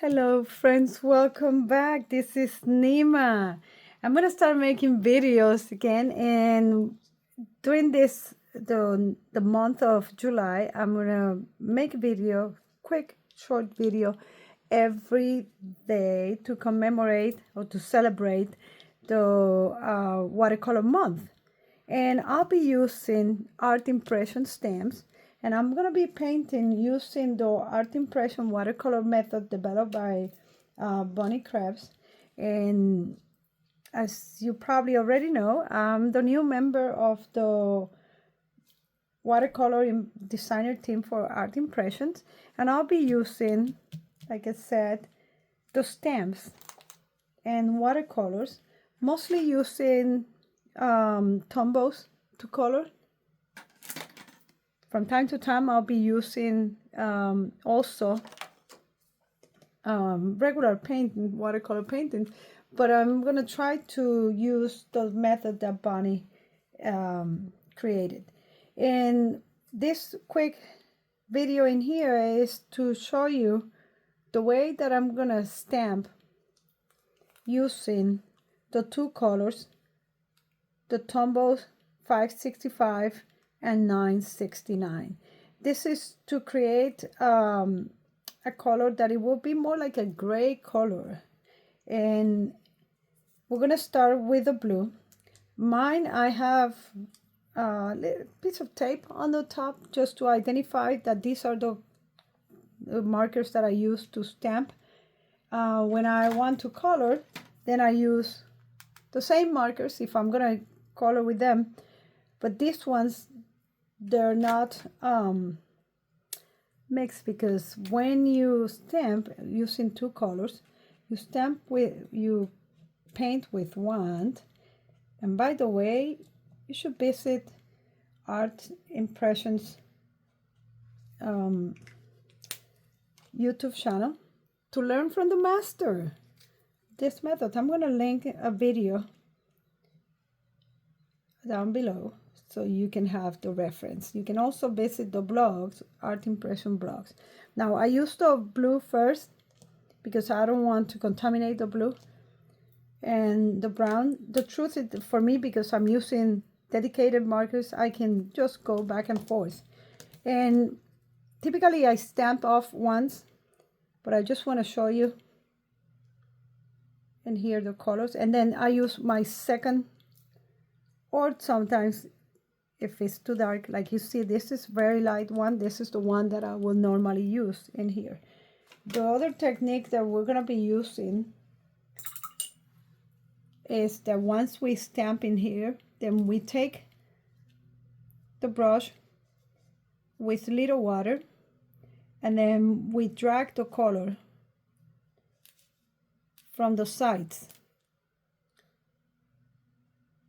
Hello friends, welcome back. This is Nima. I'm gonna start making videos again, and during the month of July, I'm gonna make a video, quick short video every day to commemorate or to celebrate the watercolor month. And I'll be using art impression stamps, and I'm going to be painting using the art impression watercolor method developed by Bonnie Krebs. And as you probably already know, I'm the new member of the watercolor designer team for art impressions, and I'll be using, like I said, the stamps and watercolors, mostly using Tombows to color. From time to time, I'll be using also regular painting, watercolor painting, but I'm going to try to use the method that Bonnie created. And this quick video in here is to show you the way that I'm going to stamp using the two colors, the Tombow 565 and 969. This is to create a color that it will be more like a gray color. And we're gonna start with the blue. Mine, I have a little piece of tape on the top just to identify that these are the markers that I use to stamp. When I want to color, then I use the same markers if I'm gonna color with them, but these ones, they're not mixed, because when you stamp using two colors, you paint with one. And by the way, you should visit Art Impressions YouTube channel to learn from the master this method. I'm going to link a video down below so you can have the reference. You can also visit the blogs, art impression blogs. Now I use the blue first because I don't want to contaminate the blue, and the brown. The truth is, for me, because I'm using dedicated markers, I can just go back and forth. And typically I stamp off once, but I just want to show you. And here the colors, and then I use my second, or sometimes if it's too dark, like you see, this is very light one. This is the one that I will normally use in here. The other technique that we're going to be using is that once we stamp in here, then we take the brush with little water, and then we drag the color from the sides,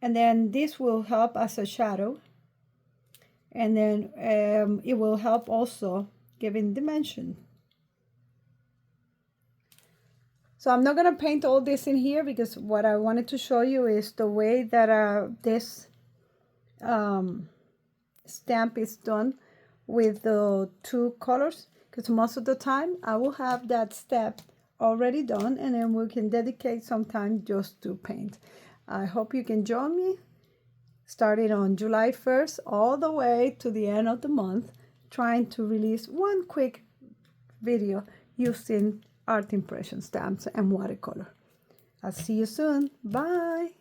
and then this will help as a shadow, and then it will help also giving dimension. So I'm not going to paint all this in here, because what I wanted to show you is the way that this stamp is done with the two colors, because most of the time I will have that step already done, and then we can dedicate some time just to paint. I hope you can join me starting on July 1st all the way to the end of the month, trying to release one quick video using art impression stamps and watercolor. I'll see you soon. Bye.